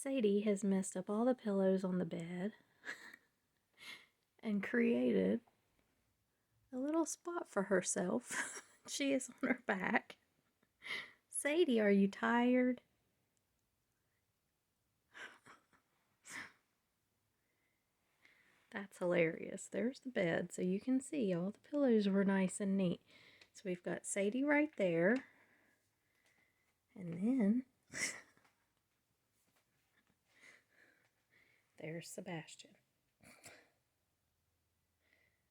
Sadie has messed up all the pillows on the bed and created a little spot for herself. She is on her back. Sadie, are you tired? That's hilarious. There's the bed, so you can see all the pillows were nice and neat. So we've got Sadie right there. And then there's Sebastian.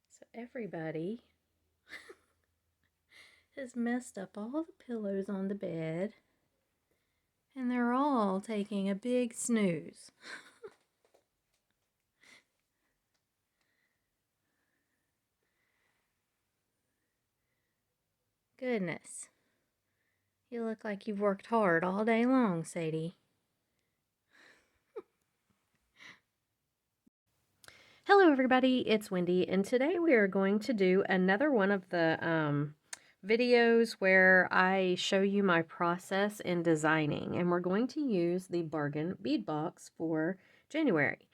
So everybody has messed up all the pillows on the bed, and they're all taking a big snooze. Goodness. You look like you've worked hard all day long, Sadie. Hello everybody, it's Wendy, and today we are going to do another one of the videos where I show you my process in designing, and we're going to use the bargain bead box for January.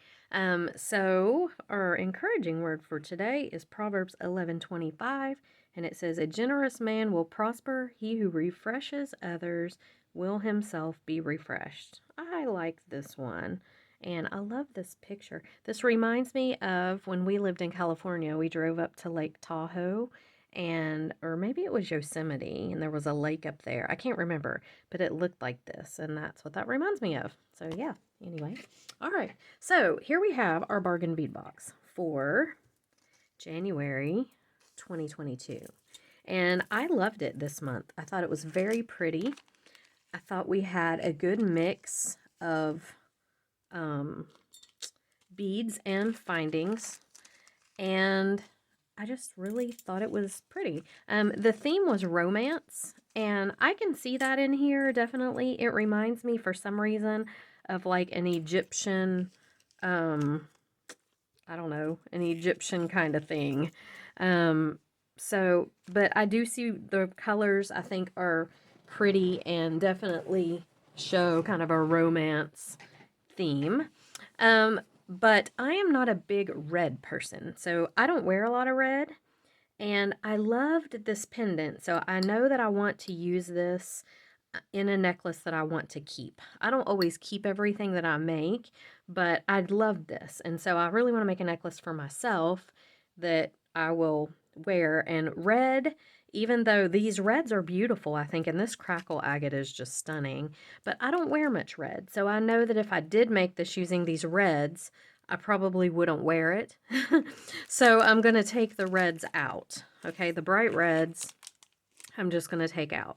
So our encouraging word for today is Proverbs 11:25, and it says, "A generous man will prosper, he who refreshes others will himself be refreshed." I like this one. And I love this picture. This reminds me of when we lived in California. We drove up to Lake Tahoe, or maybe it was Yosemite, and there was a lake up there. I can't remember, but it looked like this, and that's what that reminds me of. So yeah, anyway. All right, so here we have our bargain bead box for January 2022. And I loved it this month. I thought it was very pretty. I thought we had a good mix of beads and findings, and I just really thought it was pretty. The theme was romance, and I can see that in here, definitely. It reminds me, for some reason, of like an Egyptian, I don't know, an Egyptian kind of thing. But I do see the colors, I think, are pretty and definitely show kind of a romance theme. But I am not a big red person, so I don't wear a lot of red, and I loved this pendant, so I know that I want to use this in a necklace that I want to keep. I don't always keep everything that I make, but I love this, and so I really want to make a necklace for myself that I will wear. And red, even though these reds are beautiful, I think, and this crackle agate is just stunning, but I don't wear much red. So I know that if I did make this using these reds, I probably wouldn't wear it. So I'm going to take the reds out. Okay, the bright reds, I'm just going to take out.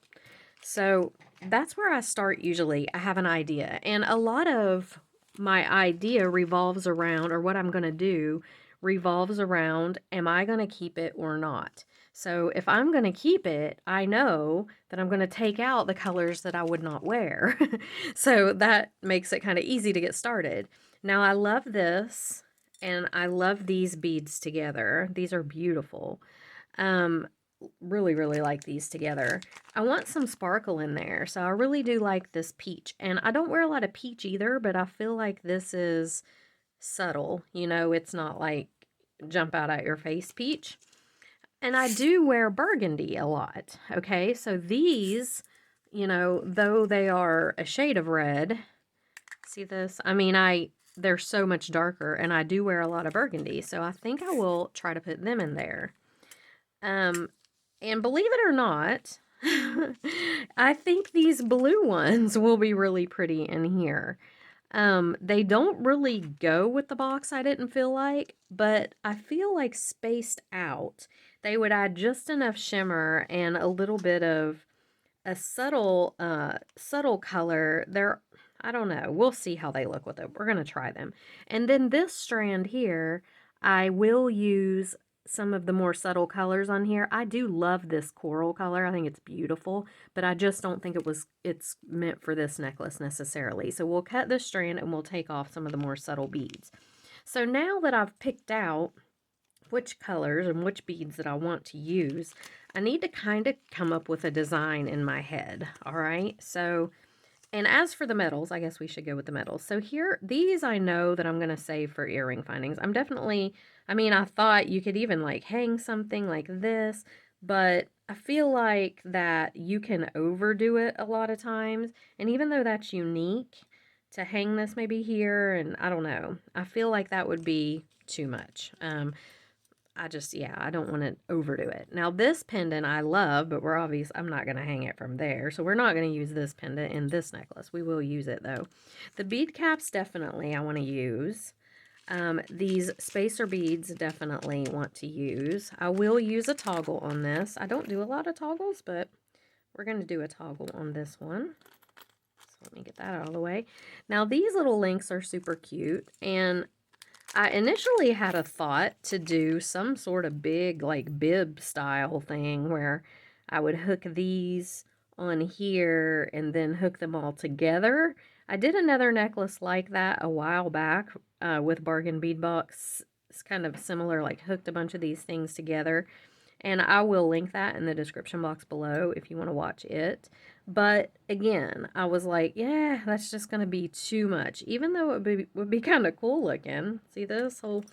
So that's where I start usually. I have an idea, and a lot of my idea revolves around, or what I'm going to do revolves around, am I going to keep it or not? So if I'm going to keep it, I know that I'm going to take out the colors that I would not wear. So that makes it kind of easy to get started. Now I love this, and I love these beads together. These are beautiful. Really, really like these together. I want some sparkle in there, so I really do like this peach. And I don't wear a lot of peach either, but I feel like this is subtle. You know, it's not like jump out at your face peach. And I do wear burgundy a lot, okay? So these, you know, though they are a shade of red, see this? I mean, they're so much darker, and I do wear a lot of burgundy, so I think I will try to put them in there. And believe it or not, I think these blue ones will be really pretty in here. They don't really go with the box, I didn't feel like, but I feel like spaced out, they would add just enough shimmer and a little bit of a subtle color. I don't know. We'll see how they look with it. We're going to try them. And then this strand here, I will use some of the more subtle colors on here. I do love this coral color. I think it's beautiful, but I just don't think it's meant for this necklace necessarily. So we'll cut this strand and we'll take off some of the more subtle beads. So now that I've picked out which colors and which beads that I want to use, I need to kind of come up with a design in my head. All right. So And as for the metals, I guess we should go with the metals. So here, these I know that I'm going to save for earring findings. I'm definitely, I mean, I thought you could even like hang something like this, but I feel like that you can overdo it a lot of times. And even though that's unique, to hang this maybe here, and I don't know, I feel like that would be too much. Yeah, I don't want to overdo it. Now, this pendant I love, but I'm not going to hang it from there. So we're not going to use this pendant in this necklace. We will use it though. The bead caps definitely I want to use. These spacer beads definitely want to use. I will use a toggle on this. I don't do a lot of toggles, but we're going to do a toggle on this one. So let me get that out of the way. Now, these little links are super cute, and I initially had a thought to do some sort of big, like, bib style thing where I would hook these on here and then hook them all together. I did another necklace like that a while back with Bargain Bead Box. It's kind of similar, like hooked a bunch of these things together. And I will link that in the description box below if you want to watch it. But again, I was like, yeah, that's just going to be too much. Even though it would be kind of cool looking. See this whole,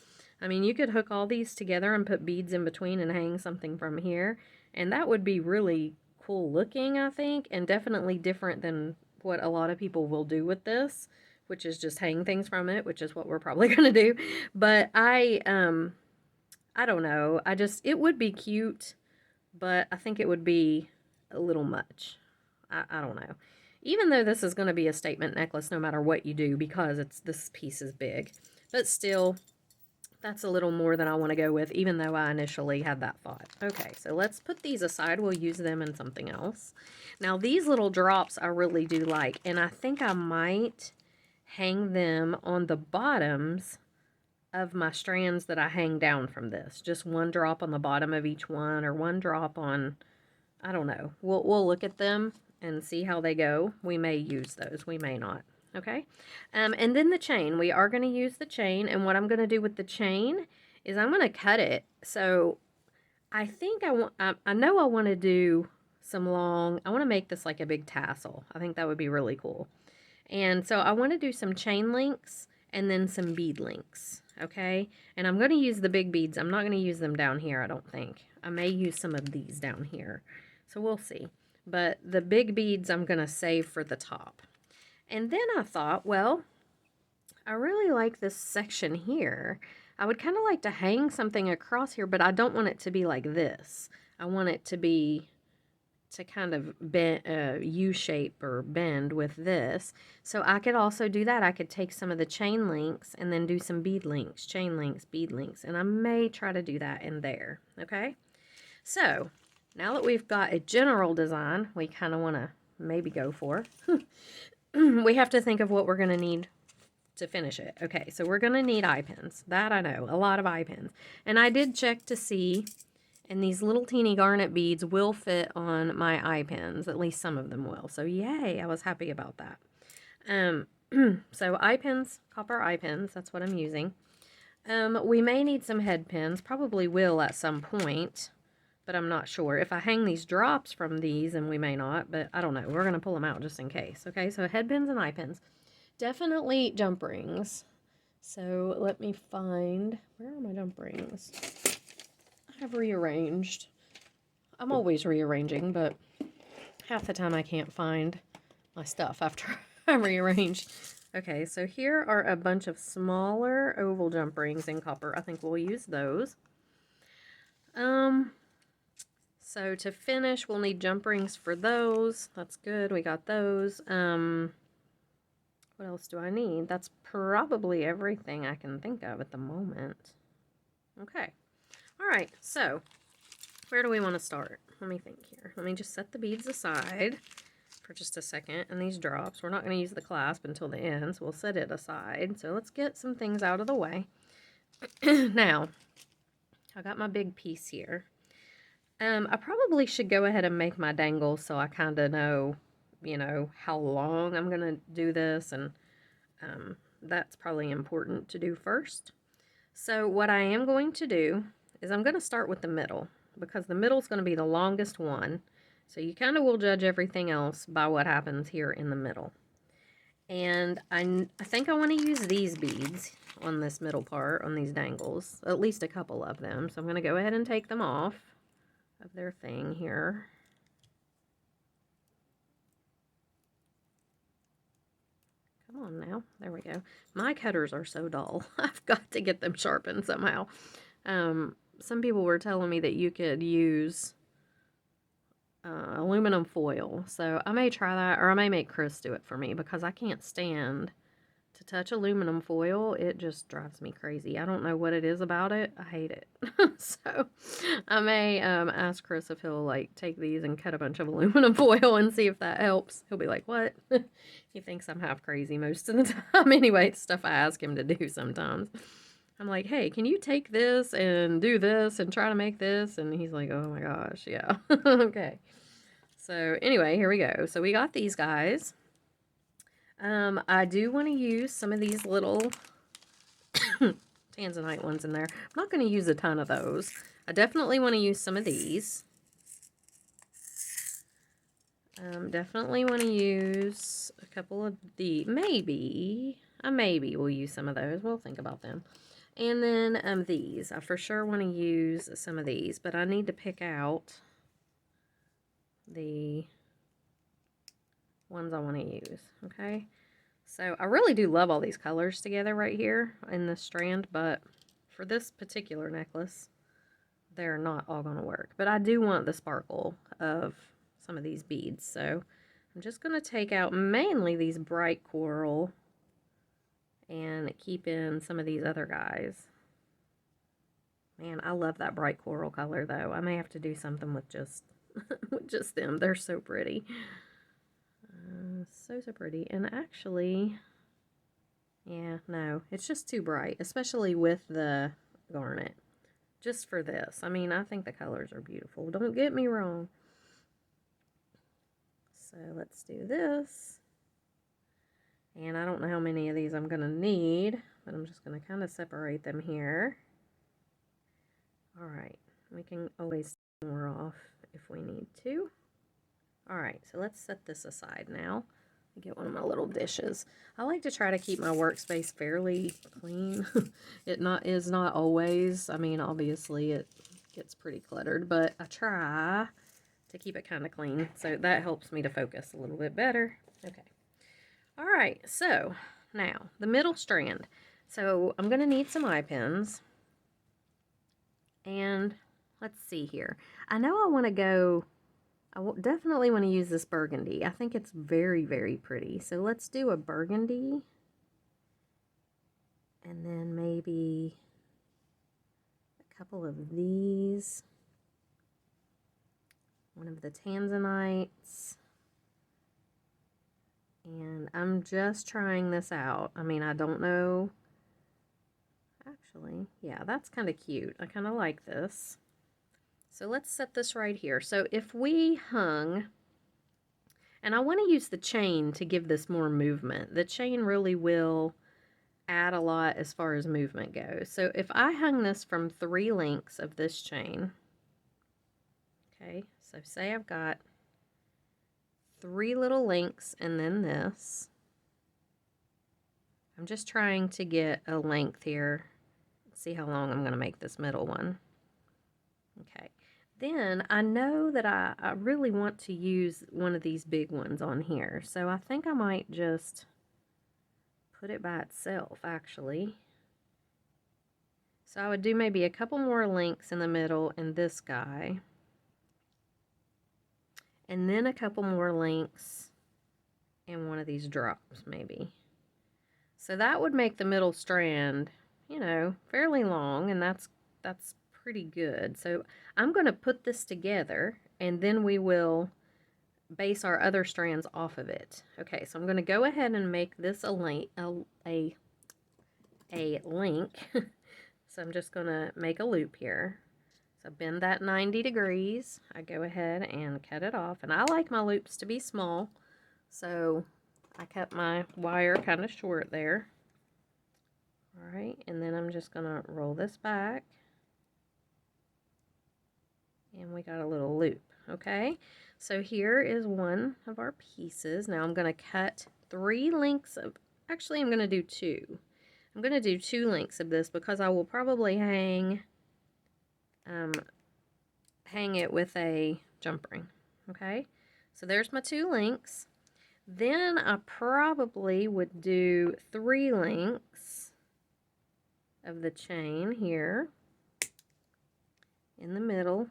I mean, you could hook all these together and put beads in between and hang something from here. And that would be really cool looking, I think. And definitely different than what a lot of people will do with this, which is just hang things from it, which is what we're probably going to do. But I don't know. It would be cute, but I think it would be a little much. I don't know. Even though this is going to be a statement necklace no matter what you do because this piece is big. But still, that's a little more than I want to go with, even though I initially had that thought. Okay, so let's put these aside. We'll use them in something else. Now, these little drops I really do like, and I think I might hang them on the bottoms of my strands that I hang down from this. Just one drop on the bottom of each one, or one drop on, I don't know. We'll look at them and see how they go. We may use those, we may not. Okay, and then the chain. We are going to use the chain, and what I'm going to do with the chain is I'm going to cut it. So I think I know I want to do some long, I want to make this like a big tassel. I think that would be really cool. And so I want to do some chain links and then some bead links, okay? And I'm going to use the big beads. I'm not going to use them down here, I don't think. I may use some of these down here. So we'll see. But the big beads I'm going to save for the top. And then I thought, well, I really like this section here. I would kind of like to hang something across here, but I don't want it to be like this. I want it to be to kind of bend, U-shape or bend with this. So I could also do that. I could take some of the chain links and then do some bead links, chain links, bead links, and I may try to do that in there, okay? So now that we've got a general design we kind of want to maybe go for, we have to think of what we're going to need to finish it. Okay, so we're going to need eye pins. That I know, a lot of eye pins. And I did check to see, and these little teeny garnet beads will fit on my eye pins. At least some of them will. So yay, I was happy about that. So eye pins, copper eye pins, that's what I'm using. We may need some head pins, probably will at some point, but I'm not sure. If I hang these drops from these, and we may not, but I don't know. We're going to pull them out just in case. Okay, so head pins and eye pins. Definitely jump rings. So let me find, where are my jump rings? I have rearranged. I'm always rearranging, but half the time I can't find my stuff after I rearrange. Okay, so here are a bunch of smaller oval jump rings in copper. I think we'll use those. So to finish, we'll need jump rings for those. That's good, we got those. What else do I need? That's probably everything I can think of at the moment. Okay. All right, so where do we want to start? Let me think here. Let me just set the beads aside for just a second. And these drops, we're not going to use the clasp until the end, so we'll set it aside. So let's get some things out of the way. Now, I got my big piece here. I probably should go ahead and make my dangles so I kind of know, you know, how long I'm going to do this, and that's probably important to do first. So what I am going to do is I'm going to start with the middle, because the middle is going to be the longest one. So you kind of will judge everything else by what happens here in the middle. And I think I want to use these beads on this middle part, on these dangles, at least a couple of them. So I'm going to go ahead and take them off of their thing here. Come on now. There we go. My cutters are so dull. I've got to get them sharpened somehow. Some people were telling me that you could use aluminum foil. So I may try that, or I may make Chris do it for me, because I can't stand to touch aluminum foil. It just drives me crazy. I don't know what it is about it. I hate it. So I may ask Chris if he'll like take these and cut a bunch of aluminum foil and see if that helps. He'll be like, what? He thinks I'm half crazy most of the time. Anyway, it's stuff I ask him to do sometimes. I'm like, hey, can you take this and do this and try to make this? And he's like, oh my gosh, yeah. Okay. So anyway, here we go. So we got these guys. I do want to use some of these little tanzanite ones in there. I'm not going to use a ton of those. I definitely want to use some of these. Definitely want to use a couple of the, maybe we'll use some of those. We'll think about them. And then these. I for sure want to use some of these, but I need to pick out the ones I want to use. Okay. So I really do love all these colors together right here in the strand, but for this particular necklace, they're not all going to work. But I do want the sparkle of some of these beads, so I'm just going to take out mainly these bright coral and keep in some of these other guys. Man, I love that bright coral color, though. I may have to do something with just with just them. They're so pretty. So pretty. And actually, yeah, no, it's just too bright, especially with the garnet. Just for this. I mean, I think the colors are beautiful. Don't get me wrong. So let's do this. And I don't know how many of these I'm going to need, but I'm just going to kind of separate them here. All right. We can always take more off if we need to. All right, so let's set this aside now. Get one of my little dishes. I like to try to keep my workspace fairly clean. It is not always. I mean, obviously it gets pretty cluttered, but I try to keep it kind of clean. So that helps me to focus a little bit better. Okay. All right, so now the middle strand. So I'm going to need some eye pins. And let's see here. I know I want to go... I definitely want to use this burgundy. I think it's very, very pretty. So let's do a burgundy. And then maybe a couple of these. One of the tanzanites. And I'm just trying this out. I mean, I don't know. Actually, yeah, that's kind of cute. I kind of like this. So let's set this right here. So if we hung, and I want to use the chain to give this more movement. The chain really will add a lot as far as movement goes. So if I hung this from 3 links of this chain, okay, so say I've got 3 little links and then this. I'm just trying to get a length here. See how long I'm going to make this middle one. Okay. Then I know that I really want to use one of these big ones on here. So I think I might just put it by itself, actually. So I would do maybe a couple more links in the middle in this guy. And then a couple more links in one of these drops, maybe. So that would make the middle strand, you know, fairly long, and that's pretty good. So I'm going to put this together, and then we will base our other strands off of it. Okay, so I'm going to go ahead and make this a link. So I'm just going to make a loop here. So bend that 90 degrees. I go ahead and cut it off, and I like my loops to be small, so I cut my wire kind of short there. All right, and then I'm just going to roll this back. And we got a little loop, okay? So here is one of our pieces. Now I'm going to cut 3 links of, actually I'm going to do 2. I'm going to do 2 links of this because I will probably hang it with a jump ring. Okay, so there's my 2 links. Then I probably would do 3 links of the chain here in the middle.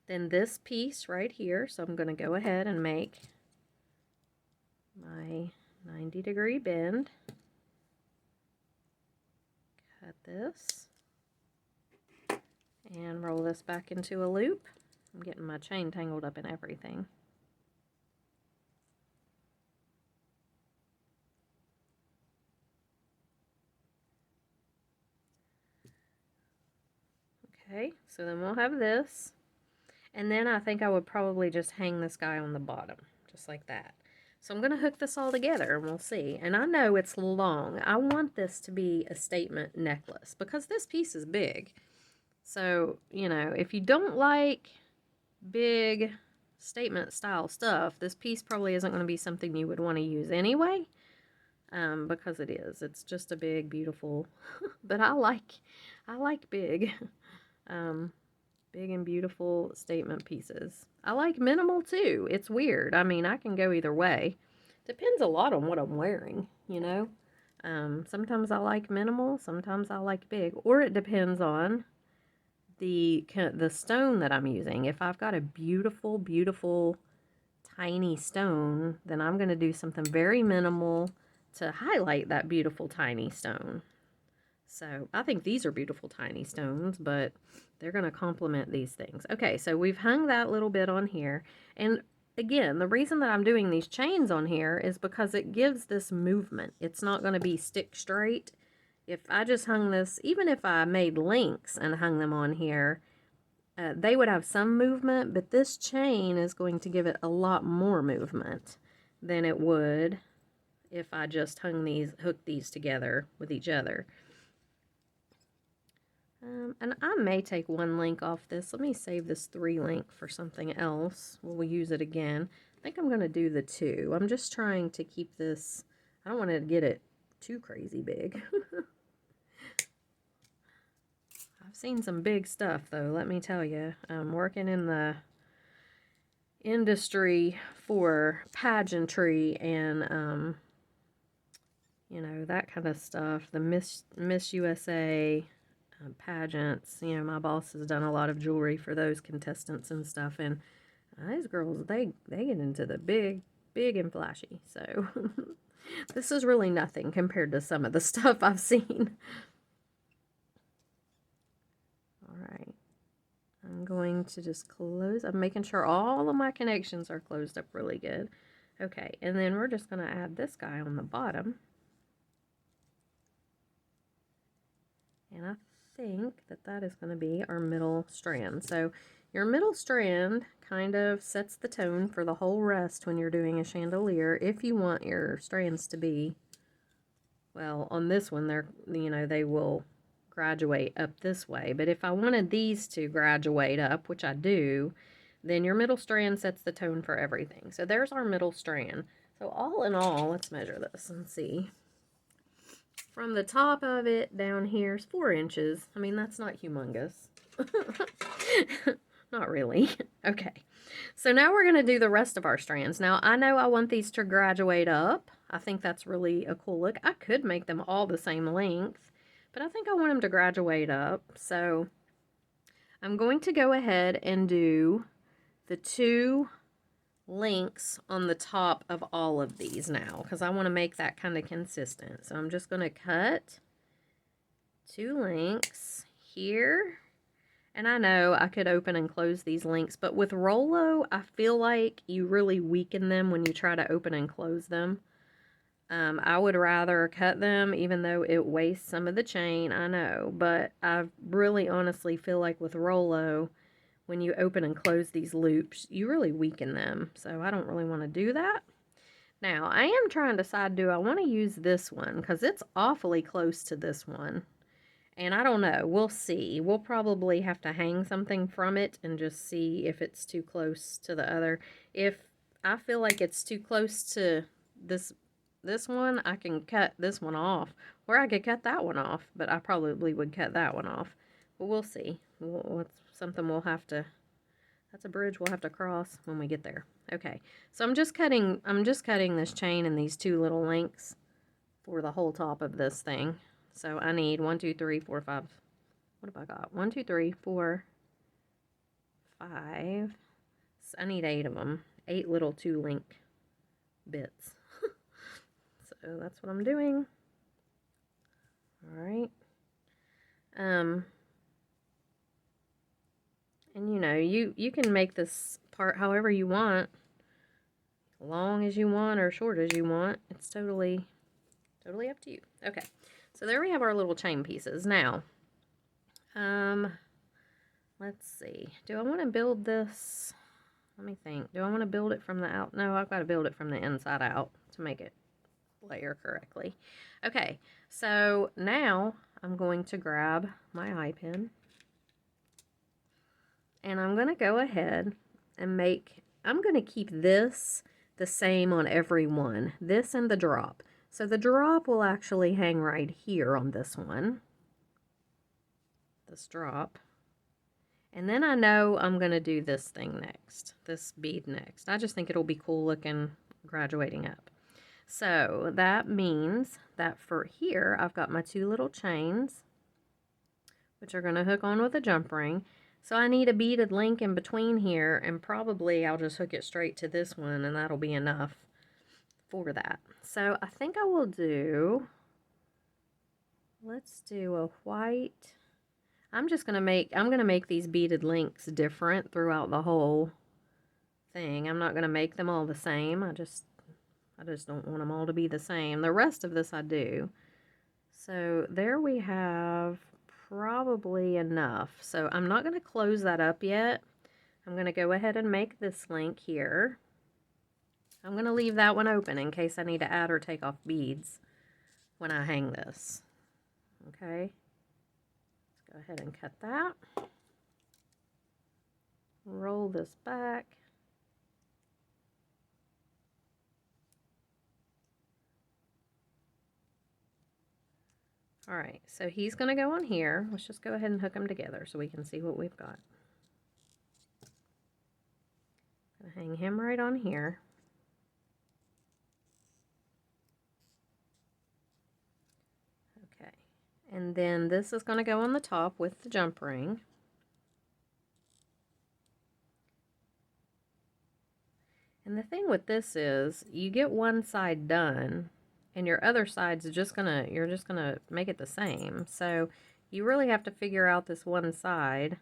Then this piece right here, so I'm going to go ahead and make my 90-degree bend. Cut this and roll this back into a loop. I'm getting my chain tangled up in everything. Okay, so then we'll have this. And then I think I would probably just hang this guy on the bottom, just like that. So I'm going to hook this all together and we'll see. And I know it's long. I want this to be a statement necklace because this piece is big. So, you know, if you don't like big statement style stuff, this piece probably isn't going to be something you would want to use anyway. Because it is. It's just a big, beautiful, but I like big. Big and beautiful statement pieces. I like minimal too. It's weird. I mean, I can go either way. Depends a lot on what I'm wearing, you know. Sometimes I like minimal, sometimes I like big, or it depends on the stone that I'm using. If I've got a beautiful, beautiful tiny stone, then I'm going to do something very minimal to highlight that beautiful tiny stone. So I think these are beautiful tiny stones, but they're going to complement these things. Okay, so we've hung that little bit on here. And again, the reason that I'm doing these chains on here is because it gives this movement. It's not going to be stick straight. If I just hung this, even if I made links and hung them on here, they would have some movement, but this chain is going to give it a lot more movement than it would if I just hooked these together with each other. And I may take 1 link off this. Let me save this 3 link for something else. We'll use it again. I think I'm going to do the 2. I'm just trying to keep this, I don't want to get it too crazy big. I've seen some big stuff though, let me tell you. I'm working in the industry for pageantry and, you know, that kind of stuff. The Miss USA pageants. You know, my boss has done a lot of jewelry for those contestants and stuff, and these girls, they get into the big and flashy. So this is really nothing compared to some of the stuff I've seen. All right, I'm going to just close. I'm making sure all of my connections are closed up really good. Okay, and then we're just going to add this guy on the bottom. And I think that is going to be our middle strand. So your middle strand kind of sets the tone for the whole rest when you're doing a chandelier. If you want your strands to be, well, on this one, they're, you know, they will graduate up this way. But if I wanted these to graduate up, which I do, then your middle strand sets the tone for everything. So there's our middle strand. So all in all, let's measure this and see. From the top of it down here is 4 inches. I mean, that's not humongous. Not really. Okay. So now we're going to do the rest of our strands. Now, I know I want these to graduate up. I think that's really a cool look. I could make them all the same length, but I think I want them to graduate up. So I'm going to go ahead and do the 2 links on the top of all of these now, because I want to make that kind of consistent. So I'm just going to cut 2 links here, and I know I could open and close these links, but with Rollo I feel like you really weaken them when you try to open and close them. I would rather cut them, even though it wastes some of the chain, I know, but I really honestly feel like with Rollo, when you open and close these loops, you really weaken them. So I don't really want to do that. Now, I am trying to decide, do I want to use this one? Because it's awfully close to this one. And I don't know. We'll see. We'll probably have to hang something from it and just see if it's too close to the other. If I feel like it's too close to this one, I can cut this one off. Or I could cut that one off, but I probably would cut that one off. But we'll see. What's something we'll have to, that's a bridge we'll have to cross when we get there. Okay, so I'm just cutting this chain in these two little links for the whole top of this thing. So I need 1, 2, 3, 4, 5. What have I got? 1, 2, 3, 4, 5. So I need 8 of them. 8 little 2-link bits. So that's what I'm doing. All right. And you know, you can make this part however you want, long as you want or short as you want. It's totally up to you. Okay. So there we have our little chain pieces. Now, let's see. Do I want to build this? Let me think. Do I want to build it from the out? No, I've got to build it from the inside out to make it layer correctly. Okay, so now I'm going to grab my eye pen and I'm going to go ahead and I'm going to keep this the same on every one, this and the drop. So the drop will actually hang right here on this one, this drop. And then I know I'm going to do this thing next, this bead next. I just think it'll be cool looking graduating up. So that means that for here, I've got my 2 little chains, which are going to hook on with a jump ring. So I need a beaded link in between here, and probably I'll just hook it straight to this one, and that'll be enough for that. So I think I will do, let's do a white. I'm going to make these beaded links different throughout the whole thing. I'm not going to make them all the same. I just don't want them all to be the same. The rest of this I do. So there we have probably enough. So I'm not going to close that up yet. I'm going to go ahead and make this link here. I'm going to leave that one open in case I need to add or take off beads when I hang this. Okay. Let's go ahead and cut that. Roll this back. All right, so he's going to go on here. Let's just go ahead and hook them together so we can see what we've got. Gonna hang him right on here. Okay, and then this is going to go on the top with the jump ring. And the thing with this is you get one side done, and your other side's you're just gonna make it the same. So you really have to figure out this one side,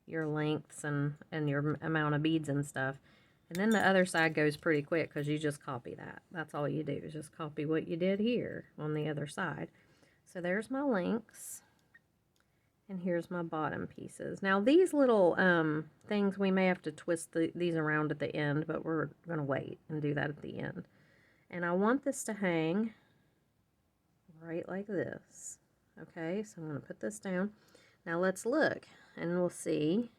your lengths and your amount of beads and stuff. And then the other side goes pretty quick because you just copy that. That's all you do is just copy what you did here on the other side. So there's my links. And here's my bottom pieces. Now these little things, we may have to twist these around at the end, but we're going to wait and do that at the end. And I want this to hang right like this. Okay, so I'm going to put this down. Now let's look and we'll see.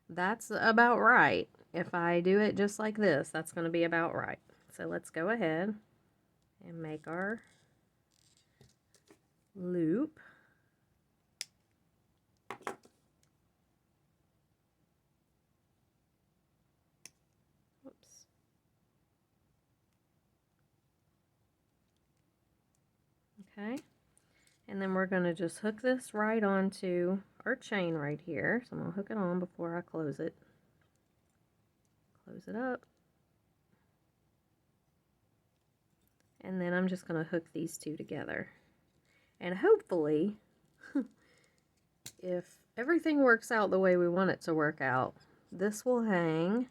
That's about right. If I do it just like this, that's going to be about right. So let's go ahead and make our loop. Okay, and then we're going to just hook this right onto our chain right here. So I'm going to hook it on before I close it. Close it up. And then I'm just going to hook these two together. And hopefully, if everything works out the way we want it to work out, this will hang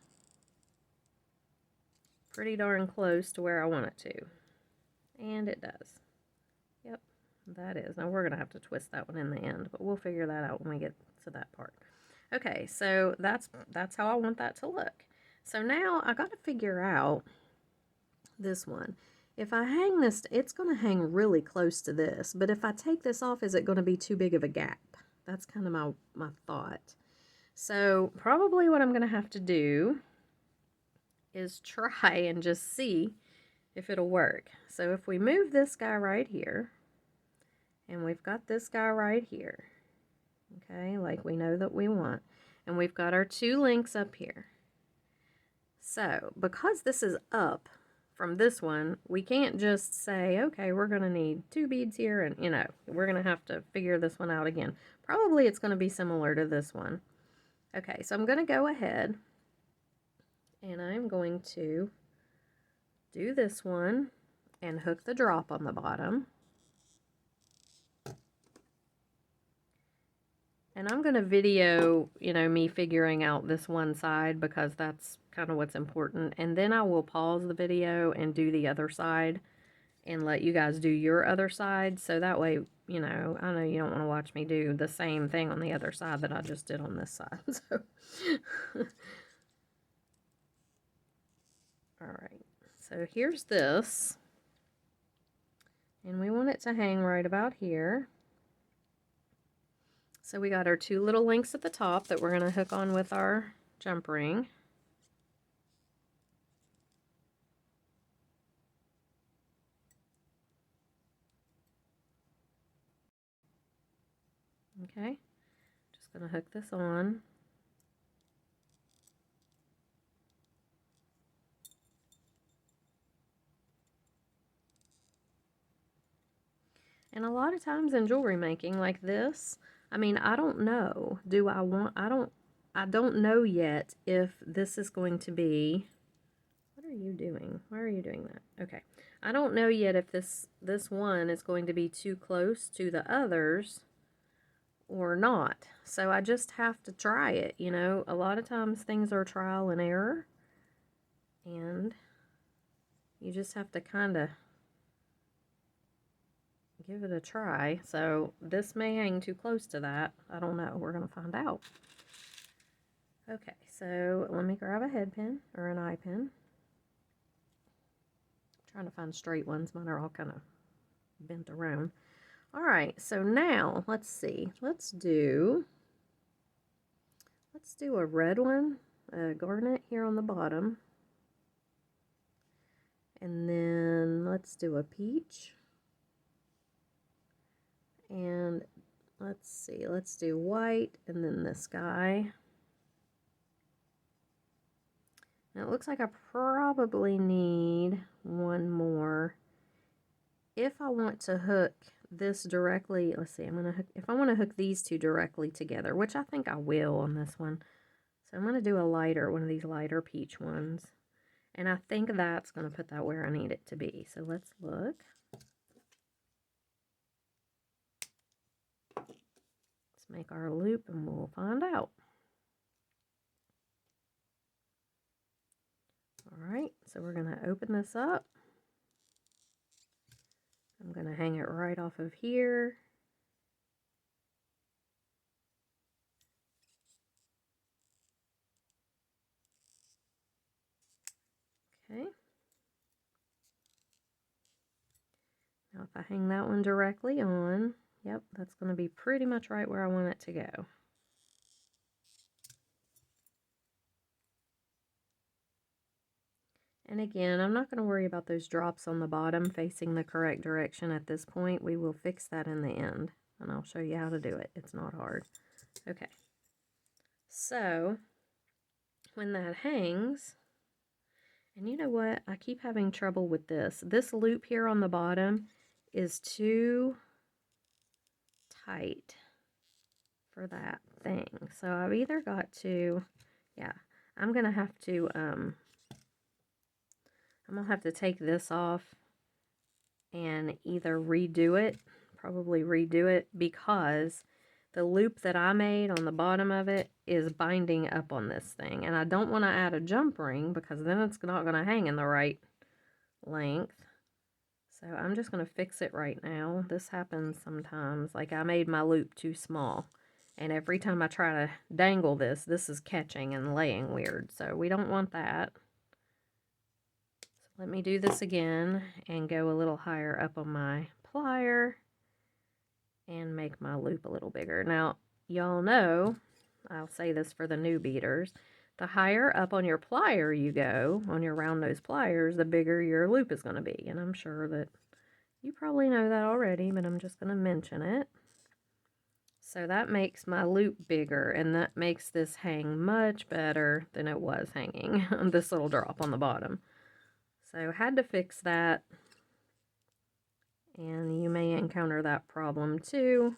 pretty darn close to where I want it to. And it does. Yep, that is. Now we're going to have to twist that one in the end, but we'll figure that out when we get to that part. Okay, so that's how I want that to look. So now I got to figure out this one. If I hang this, it's going to hang really close to this, but if I take this off, is it going to be too big of a gap? That's kind of my thought. So probably what I'm going to have to do is try and just see if it'll work. So if we move this guy right here, and we've got this guy right here, okay, like we know that we want, and we've got our 2 links up here. So because this is up from this one, we can't just say, okay, we're going to need 2 beads here, and, you know, we're going to have to figure this one out again. Probably it's going to be similar to this one. Okay, so I'm going to go ahead, and I'm going to do this one and hook the drop on the bottom. And I'm going to video, you know, me figuring out this one side because that's kind of what's important. And then I will pause the video and do the other side and let you guys do your other side. So that way, you know, I know you don't want to watch me do the same thing on the other side that I just did on this side. So, all right. So here's this. And we want it to hang right about here. So we got our 2 little links at the top that we're going to hook on with our jump ring. Okay, just going to hook this on. And a lot of times in jewelry making like this, I mean, I don't know. I don't know yet if this is going to be, what are you doing? Why are you doing that? Okay. I don't know yet if this one is going to be too close to the others or not. So I just have to try it, you know. A lot of times things are trial and error, and you just have to kind of give it a try. So this may hang too close to that. I don't know. We're going to find out. Okay, so let me grab a head pin or an eye pin. I'm trying to find straight ones. Mine are all kind of bent around. All right, so now let's see. Let's do a red one, a garnet here on the bottom. And then let's do a peach. And let's see, let's do white and then this guy. Now it looks like I probably need one more. If I want to hook this directly, let's see, I'm going to hook, if I want to hook these 2 directly together, which I think I will on this one. So I'm going to do a lighter, one of these lighter peach ones. And I think that's going to put that where I need it to be. So let's look. Let's make our loop and we'll find out. All right, so we're going to open this up. I'm going to hang it right off of here. Okay. Now if I hang that one directly on, yep, that's going to be pretty much right where I want it to go. And again, I'm not going to worry about those drops on the bottom facing the correct direction at this point. We will fix that in the end, and I'll show you how to do it. It's not hard. Okay. So, when that hangs, and you know what? I keep having trouble with this. This loop here on the bottom is too tight for that thing. So I've either got to, yeah, I'm going to have to, I'm going to have to take this off and either redo it, probably redo it, because the loop that I made on the bottom of it is binding up on this thing. And I don't want to add a jump ring because then it's not going to hang in the right length. So I'm just going to fix it right now. This happens sometimes. Like I made my loop too small. And every time I try to dangle this, this is catching and laying weird. So we don't want that. Let me do this again and go a little higher up on my plier and make my loop a little bigger. Now, y'all know, I'll say this for the new beaders, the higher up on your plier you go, on your round nose pliers, the bigger your loop is going to be. And I'm sure that you probably know that already, but I'm just going to mention it. So that makes my loop bigger, and that makes this hang much better than it was hanging, this little drop on the bottom. So had to fix that, and you may encounter that problem too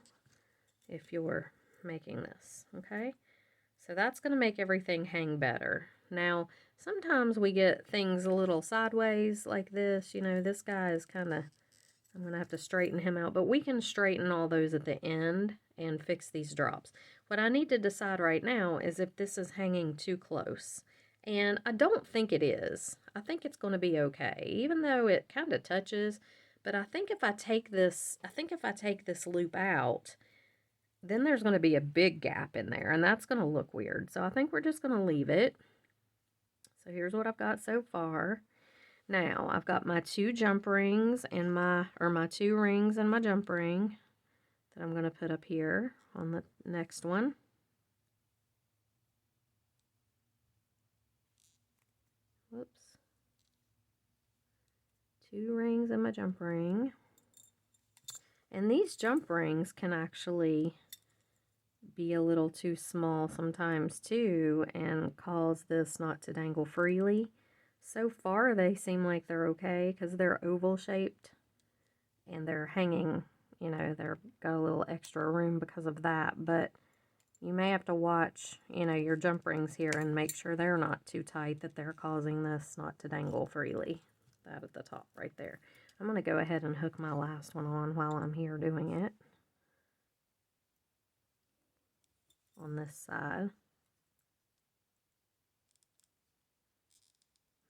if you're making this, okay? So that's going to make everything hang better. Now, sometimes we get things a little sideways like this. You know, this guy is kind of, I'm going to have to straighten him out, but we can straighten all those at the end and fix these drops. What I need to decide right now is if this is hanging too close. And I don't think it is. I think it's going to be okay, even though it kind of touches. But I think if I take this, loop out, then there's going to be a big gap in there, and that's going to look weird. So I think we're just going to leave it. So here's what I've got so far. Now I've got my 2 jump rings and my 2 rings and my jump ring that I'm going to put up here on the next one. Whoops. 2 rings and my jump ring. And these jump rings can actually be a little too small sometimes too, and cause this not to dangle freely. So far they seem like they're okay because they're oval shaped and they're hanging, you know, they've got a little extra room because of that. But you may have to watch, you know, your jump rings here and make sure they're not too tight, that they're causing this not to dangle freely. That at the top right there. I'm going to go ahead and hook my last one on while I'm here doing it on this side.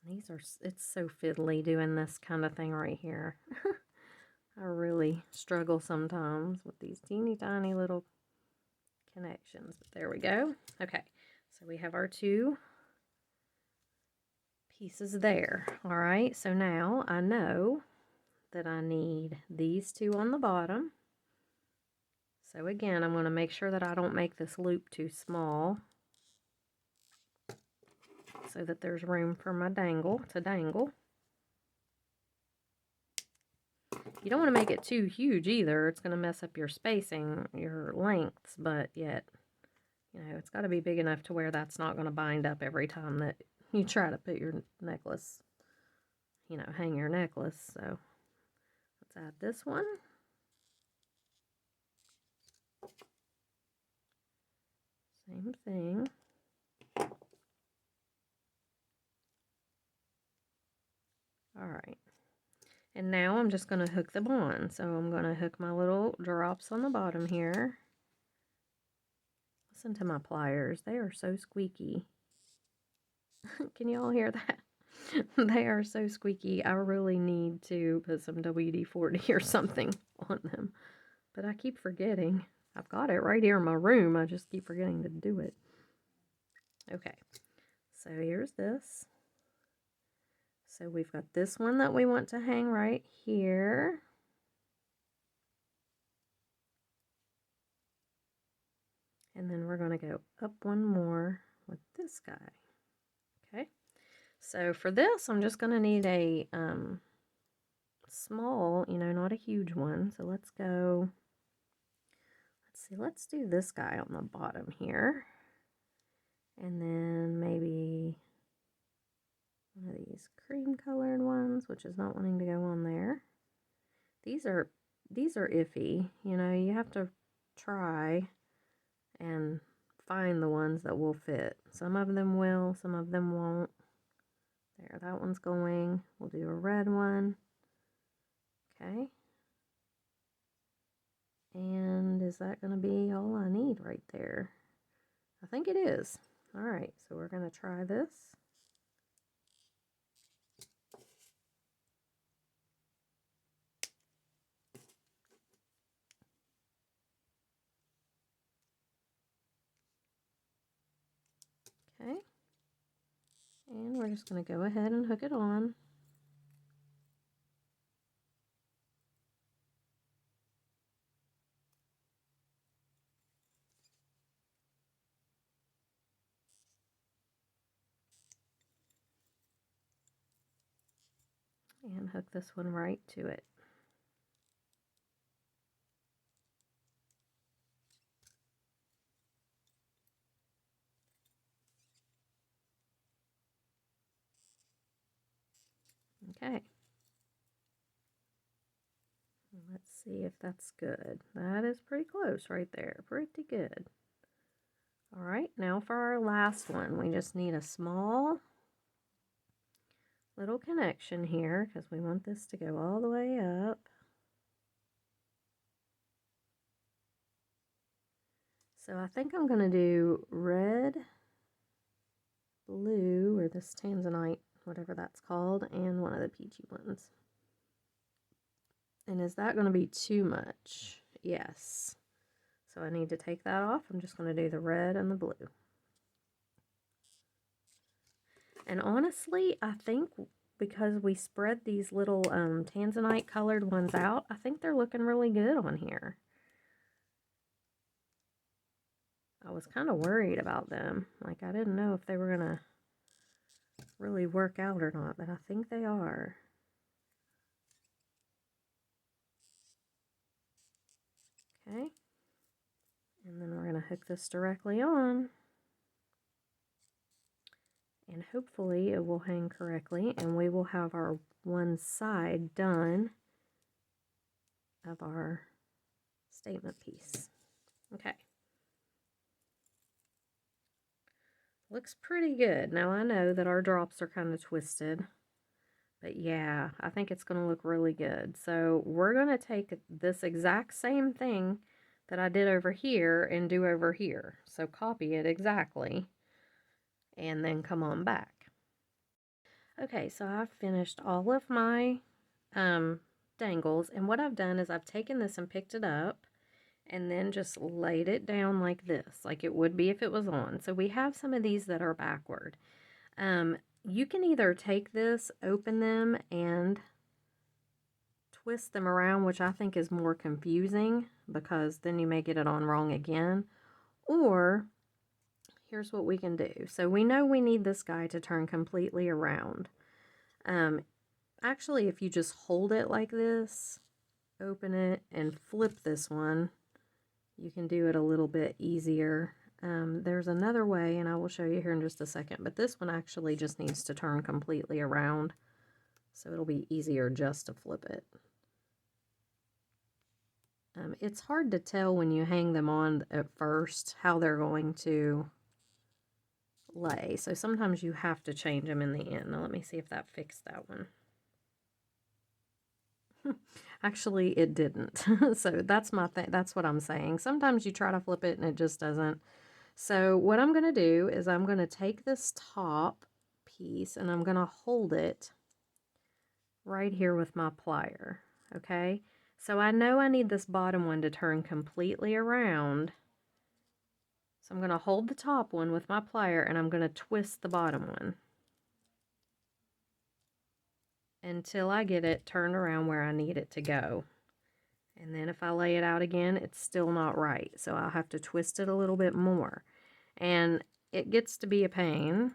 These are, it's so fiddly doing this kind of thing right here. I really struggle sometimes with these teeny tiny little connections, but there we go. Okay, so we have our 2 pieces there. All right, so now I know that I need these 2 on the bottom. So again, I'm going to make sure that I don't make this loop too small so that there's room for my dangle to dangle. You don't want to make it too huge either. It's going to mess up your spacing, your lengths, but yet, you know, it's got to be big enough to where that's not going to bind up every time that you try to put your necklace, you know, hang your necklace. So let's add this one. Same thing. All right. And now I'm just going to hook them on. So I'm going to hook my little drops on the bottom here. Listen to my pliers. They are so squeaky. Can you all hear that? They are so squeaky. I really need to put some WD-40 or something on them. But I keep forgetting. I've got it right here in my room. I just keep forgetting to do it. Okay. So here's this. So we've got this one that we want to hang right here. And then we're going to go up one more with this guy. Okay. So for this, I'm just going to need a small, you know, not a huge one. So let's go, let's see, let's do this guy on the bottom here. And then maybe one of these cream colored ones, which is not wanting to go on there. These are iffy, you know, you have to try and find the ones that will fit. Some of them will, some of them won't. There, that one's going. We'll do a red one. Okay. And is that going to be all I need right there? I think it is. All right, so we're going to try this. Okay. And we're just going to go ahead and hook it on. and hook this one right to it. Okay. Let's see if that's good. That is pretty close right there. Pretty good. All right, now for our last one, we just need a small little connection here because we want this to go all the way up. So I think I'm going to do red, blue, or this tanzanite, whatever that's called, and one of the peachy ones. And is that going to be too much? Yes. So I need to take that off. I'm just going to do the red and the blue. And honestly, I think because we spread these little tanzanite colored ones out, I think they're looking really good on here. I was kind of worried about them. Like, I didn't know if they were going to really work out or not, but I think they are. Okay. And then we're going to hook this directly on. And hopefully it will hang correctly, and we will have our one side done of our statement piece. Okay. Looks pretty good. Now I know that our drops are kind of twisted, but yeah, I think it's going to look really good. So we're going to take this exact same thing that I did over here and do over here. So copy it exactly and then come on back. Okay, so I've finished all of my dangles, and what I've done is I've taken this and picked it up and then just laid it down like this, like it would be if it was on. So we have some of these that are backward. You can either take this, open them, and twist them around, which I think is more confusing because then you may get it on wrong again. Or here's what we can do. So we know we need this guy to turn completely around. Actually, if you just hold it like this, open it, and flip this one, you can do it a little bit easier. There's another way, and I will show you here in just a second, but this one actually just needs to turn completely around, so it'll be easier just to flip it. It's hard to tell when you hang them on at first how they're going to lay, so sometimes you have to change them in the end. Now let me see if that fixed that one. Actually, it didn't. So that's my thing. That's what I'm saying. Sometimes you try to flip it and it just doesn't. So what I'm going to do is I'm going to take this top piece and I'm going to hold it right here with my plier. Okay. So I know I need this bottom one to turn completely around. So I'm going to hold the top one with my plier and I'm going to twist the bottom one until I get it turned around where I need it to go. And then if I lay it out again, it's still not right. So I'll have to twist it a little bit more. And it gets to be a pain.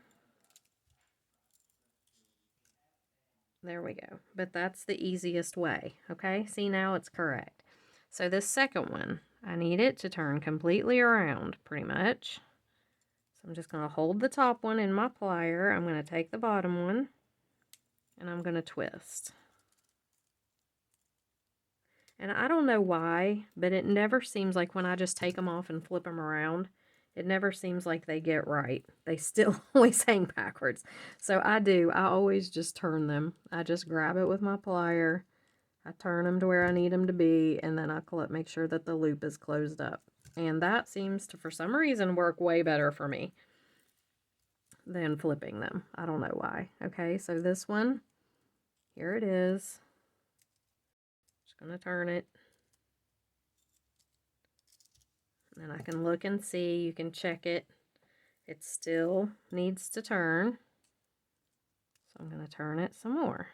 There we go. But that's the easiest way. Okay, see, now it's correct. So this second one, I need it to turn completely around, pretty much. So I'm just going to hold the top one in my plier. I'm going to take the bottom one, and I'm going to twist. And I don't know why, but it never seems like when I just take them off and flip them around, it never seems like they get right. They still always hang backwards. So I always just turn them. I just grab it with my plier. I turn them to where I need them to be, and then I make sure that the loop is closed up. And that seems to, for some reason, work way better for me than flipping them. I don't know why. Okay, so this one, here it is. Just going to turn it. And then I can look and see. You can check it. It still needs to turn. So I'm going to turn it some more.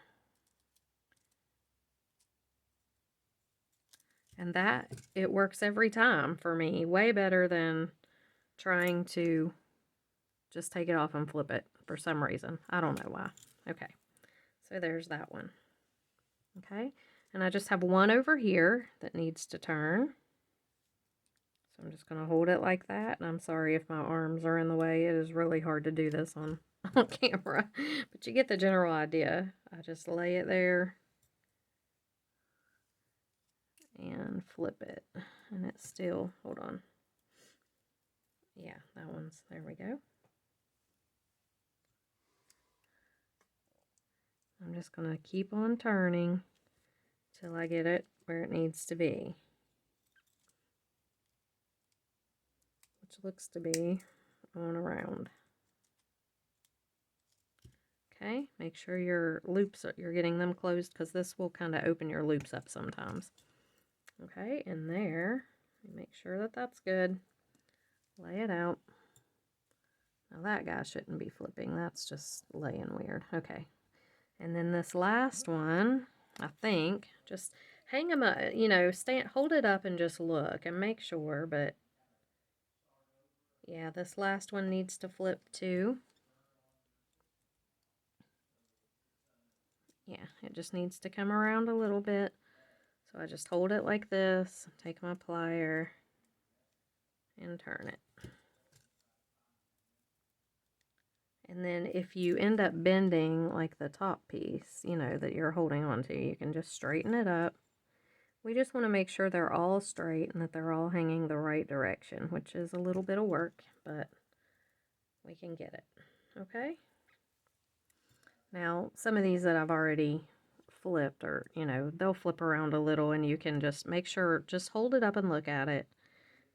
And that, it works every time for me. Way better than trying to just take it off and flip it for some reason. I don't know why. Okay, so there's that one. Okay, and I just have one over here that needs to turn. So I'm just going to hold it like that, and I'm sorry if my arms are in the way. It is really hard to do this on, on camera, but you get the general idea. I just lay it there and flip it, and it's still, hold on. Yeah, that one's, there we go. I'm just going to keep on turning till I get it where it needs to be, which looks to be on around. Okay, make sure your loops, you're getting them closed, because this will kind of open your loops up sometimes. Okay, and there, make sure that that's good. Lay it out. Now that guy shouldn't be flipping, that's just laying weird. Okay, and then this last one, I think, just hang them up, you know, hold it up and just look and make sure, but yeah, this last one needs to flip too. Yeah, it just needs to come around a little bit. So I just hold it like this, take my plier, and turn it. And then if you end up bending like the top piece, you know, that you're holding on to, you can just straighten it up. We just want to make sure they're all straight and that they're all hanging the right direction, which is a little bit of work, but we can get it. Okay? Now, some of these that I've already flipped, or, you know, they'll flip around a little, and you can just make sure, just hold it up and look at it.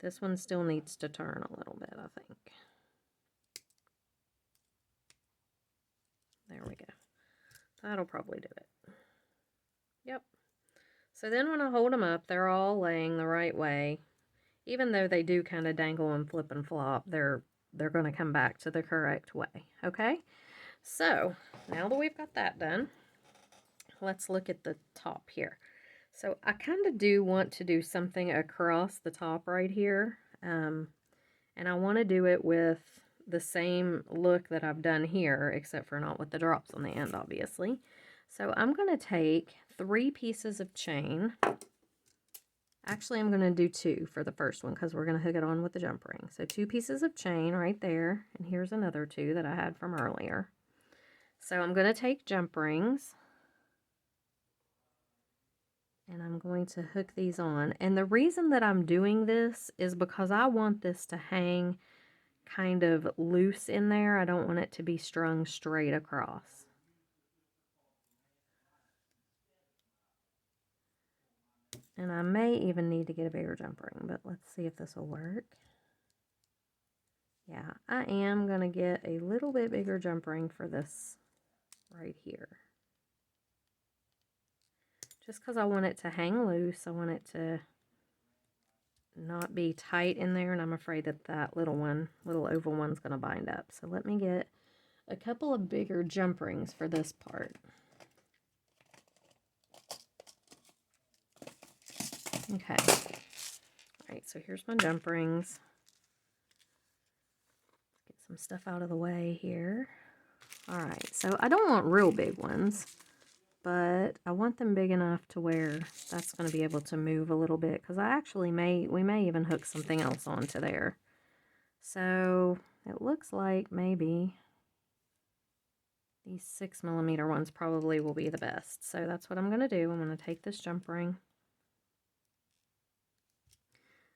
This one still needs to turn a little bit, I think. There we go. That'll probably do it. Yep. So then when I hold them up, they're all laying the right way. Even though they do kind of dangle and flip and flop, they're going to come back to the correct way. Okay? So now that we've got that done, let's look at the top here. So I kind of do want to do something across the top right here. And I want to do it with the same look that I've done here, except for not with the drops on the end, obviously. So I'm going to take 3 pieces of chain. Actually, I'm going to do 2 for the first one, because we're going to hook it on with the jump ring. So 2 pieces of chain right there, and here's another 2 that I had from earlier. So I'm going to take jump rings, and I'm going to hook these on. And the reason that I'm doing this is because I want this to hang kind of loose in there. I don't want it to be strung straight across. And I may even need to get a bigger jump ring, but let's see if this will work. Yeah, I am going to get a little bit bigger jump ring for this right here. Just because I want it to hang loose. I want it to not be tight in there, and I'm afraid that that little oval one's going to bind up. So let me get a couple of bigger jump rings for this part. Okay. All right, so here's my jump rings. Get some stuff out of the way here. All right, so I don't want real big ones, but I want them big enough to where that's going to be able to move a little bit, because I actually we may even hook something else onto there. So it looks like maybe these 6mm ones probably will be the best. So that's what I'm going to do. I'm going to take this jump ring.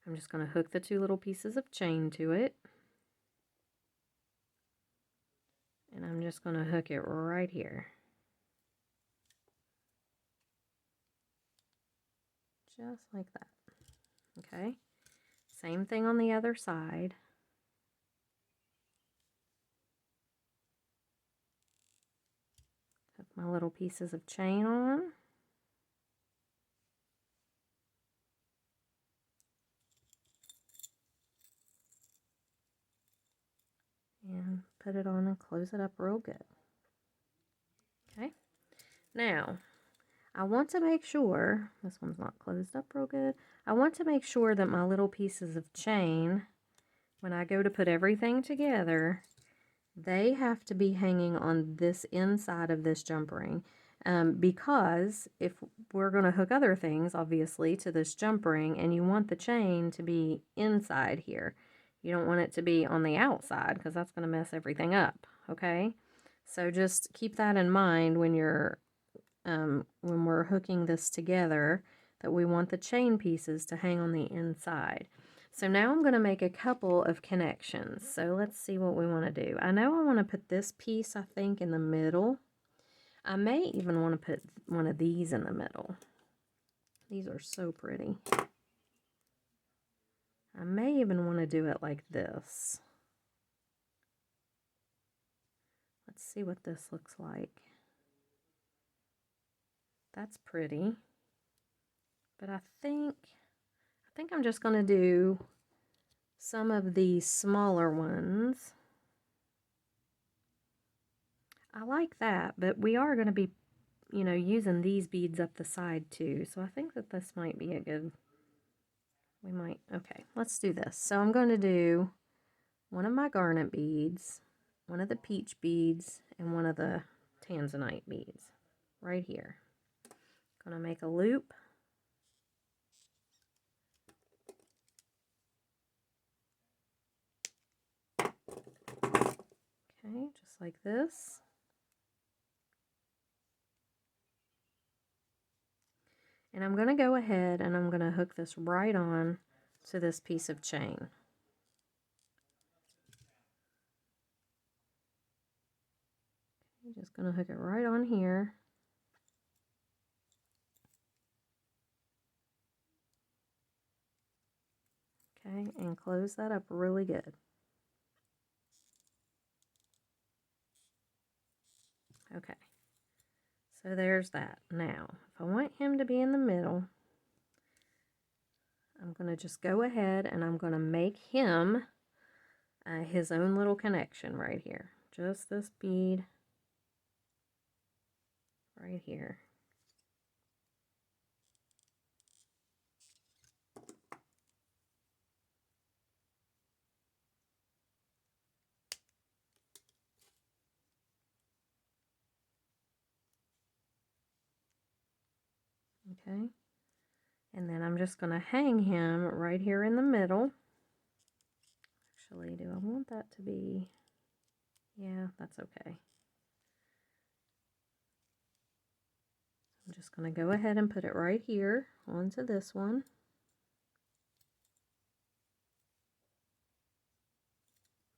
I'm just going to hook the 2 little pieces of chain to it. And I'm just going to hook it right here. Just like that. Okay. Same thing on the other side. Hook my little pieces of chain on. And put it on and close it up real good. Okay. Now, I want to make sure, this one's not closed up real good, I want to make sure that my little pieces of chain, when I go to put everything together, they have to be hanging on this inside of this jump ring. because if we're going to hook other things, obviously, to this jump ring, and you want the chain to be inside here. You don't want it to be on the outside because that's going to mess everything up, okay? So just keep that in mind when you're when we're hooking this together, that we want the chain pieces to hang on the inside. So now I'm going to make a couple of connections. So let's see what we want to do. I know I want to put this piece, I think, in the middle. I may even want to put one of these in the middle. These are so pretty. I may even want to do it like this. Let's see what this looks like. That's pretty. But I think I'm just going to do some of these smaller ones. I like that, but we are going to be, you know, using these beads up the side too. So I think that this might be a good, okay, let's do this. So I'm going to do one of my garnet beads, one of the peach beads, and one of the tanzanite beads right here. Going to make a loop. Okay, just like this. And I'm going to go ahead and I'm going to hook this right on to this piece of chain. I'm just going to hook it right on here. Okay, and close that up really good. Okay, so there's that. Now, if I want him to be in the middle, I'm going to just go ahead and I'm going to make him his own little connection right here. Just this bead right here. Okay, and then I'm just going to hang him right here in the middle. Actually, do I want that to be, yeah, that's okay. I'm just going to go ahead and put it right here onto this one.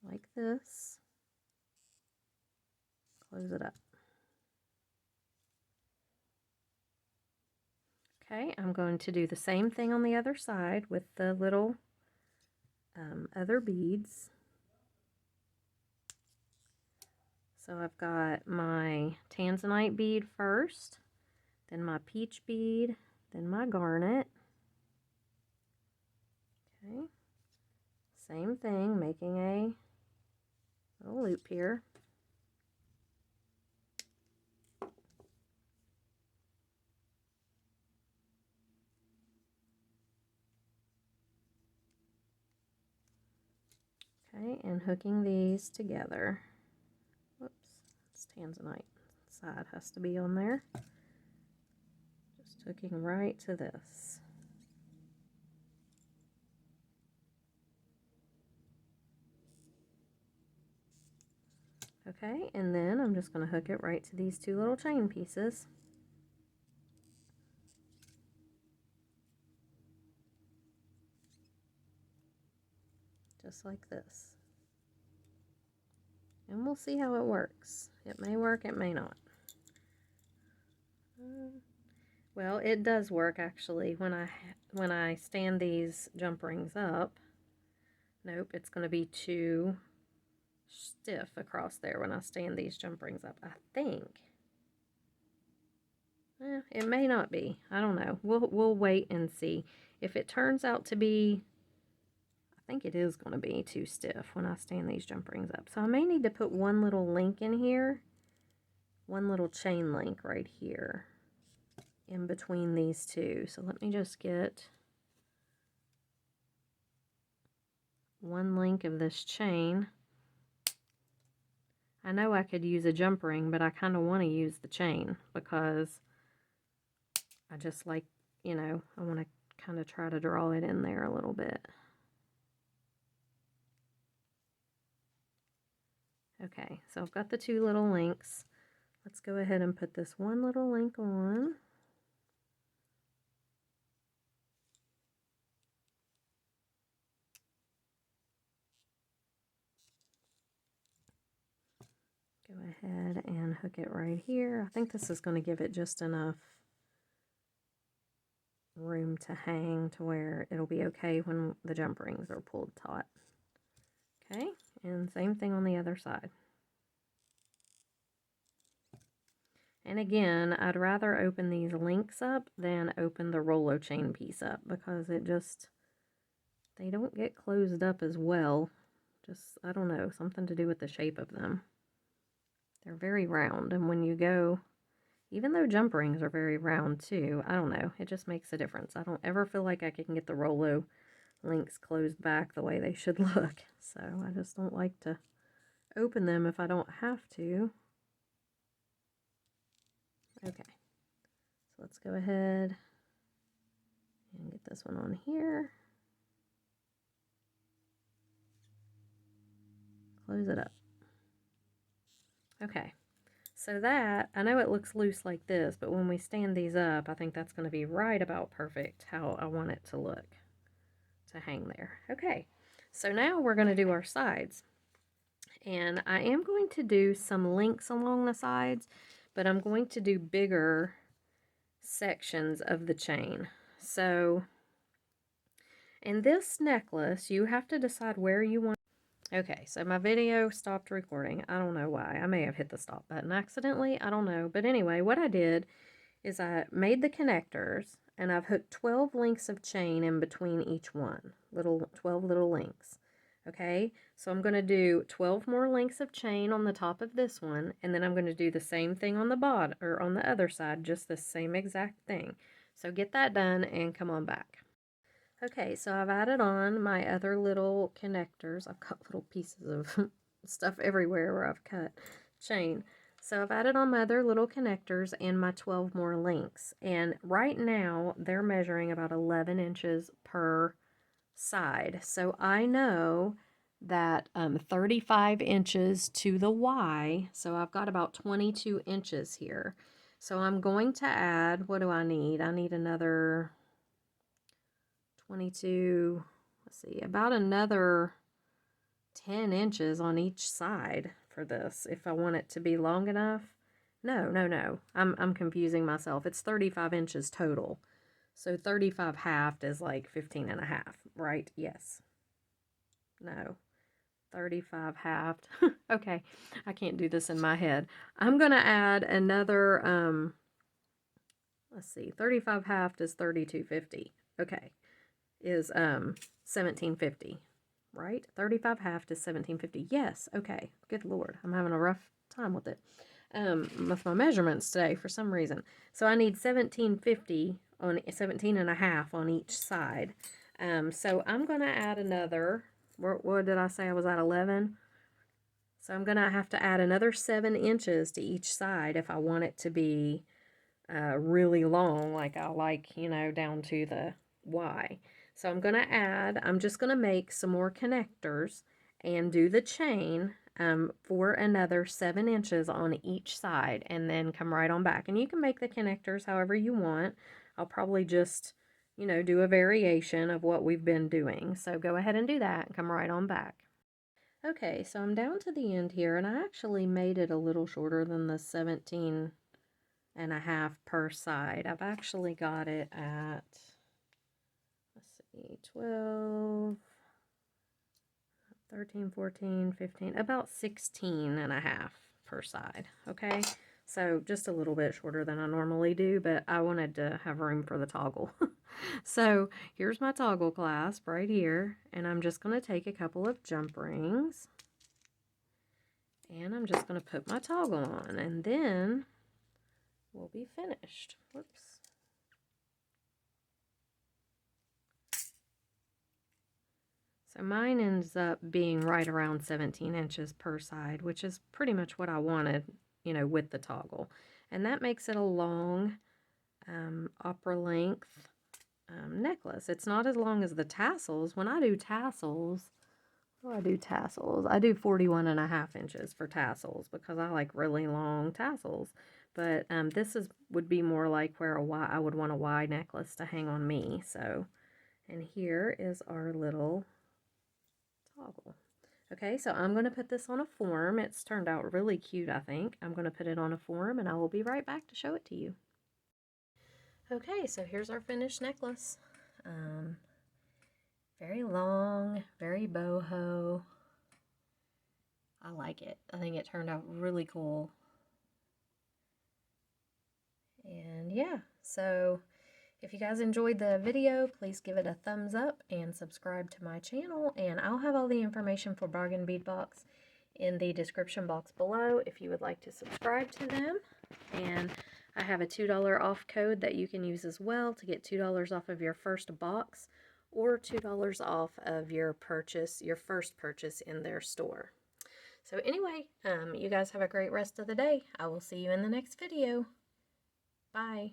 Like this. Close it up. Okay, I'm going to do the same thing on the other side with the little other beads. So I've got my tanzanite bead first, then my peach bead, then my garnet. Okay, same thing, making a little loop here. Okay, and hooking these together. Whoops, it's tanzanite. Side has to be on there. Just hooking right to this. Okay, and then I'm just going to hook it right to these two little chain pieces. Just like this. And we'll see how it works. It may work, it may not. Well, it does work actually when I stand these jump rings up. Nope, it's going to be too stiff across there when I stand these jump rings up, I think. It may not be. I don't know. We'll wait and see. If it turns out to be, I think it is going to be too stiff when I stand these jump rings up. So I may need to put one little link in here, one little chain link right here in between these two. So let me just get one link of this chain. I know I could use a jump ring, but I kind of want to use the chain because I just like, you know, I want to kind of try to draw it in there a little bit. Okay, so I've got the two little links. Let's go ahead and put this one little link on. Go ahead and hook it right here. I think this is going to give it just enough room to hang to where it'll be okay when the jump rings are pulled taut. Okay, and same thing on the other side. And again, I'd rather open these links up than open the Rolo chain piece up because it just, they don't get closed up as well. Just, I don't know, something to do with the shape of them. They're very round, and when you go, even though jump rings are very round too, I don't know, it just makes a difference. I don't ever feel like I can get the Rolo links closed back the way they should look. So I just don't like to open them if I don't have to. Okay, so let's go ahead and get this one on here. Close it up. Okay, so that, I know it looks loose like this, but when we stand these up, I think that's going to be right about perfect how I want it to look to hang there. Okay, so now we're going to do our sides. And I am going to do some links along the sides, but I'm going to do bigger sections of the chain. So in this necklace, you have to decide where you want. Okay, so my video stopped recording. I don't know why. I may have hit the stop button accidentally. I don't know. But anyway, what I did is I made the connectors and I've hooked 12 links of chain in between each one. 12 little links. Okay, so I'm going to do 12 more links of chain on the top of this one, and then I'm going to do the same thing on the bottom, or on the other side, just the same exact thing. So get that done and come on back. Okay, so I've added on my other little connectors. I've got little pieces of stuff everywhere where I've cut chain. So I've added on my other little connectors and my 12 more links. And right now, they're measuring about 11 inches per side. So I know that 35 inches to the Y, so I've got about 22 inches here. So I'm going to add, what do I need? I need another 22, let's see, about another 10 inches on each side for this if I want it to be long enough. No, I'm confusing myself. It's 35 inches total. So 35 halved is like 15 and a half, right? Yes. No. 35 halved. Okay, I can't do this in my head. I'm going to add another, let's see, 35 halved is 32.50. Okay, is 17.50, right? 35 halved is 17.50. Yes, okay. Good Lord, I'm having a rough time with it. With my measurements today for some reason. So I need 17.50 on 17 and a half on each side. So I'm going to add another, what did I say I was at, 11? So I'm going to have to add another 7 inches to each side if I want it to be really long, like I like, you know, down to the Y. So I'm going to add, I'm just going to make some more connectors and do the chain for another 7 inches on each side, and then come right on back. And you can make the connectors however you want. I'll probably just, you know, do a variation of what we've been doing. So go ahead and do that and come right on back. Okay, so I'm down to the end here, and I actually made it a little shorter than the 17 and a half per side. I've actually got it at, let's see, 12, 13, 14, 15, about 16 and a half per side, okay? So just a little bit shorter than I normally do, but I wanted to have room for the toggle. So here's my toggle clasp right here, and I'm just going to take a couple of jump rings, and I'm just going to put my toggle on, and then we'll be finished. Whoops. So mine ends up being right around 17 inches per side, which is pretty much what I wanted, you know, with the toggle. And that makes it a long opera length necklace. It's not as long as the tassels. When I do tassels, I do 41.5 inches for tassels because I like really long tassels. But this would be more like where I would want a Y necklace to hang on me. So, and here is our little toggle. Okay, so I'm going to put this on a form. It's turned out really cute, I think. I'm going to put it on a form and I will be right back to show it to you. Okay, so here's our finished necklace. Very long, very boho. I like it. I think it turned out really cool. And yeah, so if you guys enjoyed the video, please give it a thumbs up and subscribe to my channel. And I'll have all the information for Bargain Bead Box in the description box below if you would like to subscribe to them. And I have a $2 off code that you can use as well to get $2 off of your first box or $2 off of your first purchase in their store. So anyway, you guys have a great rest of the day. I will see you in the next video. Bye.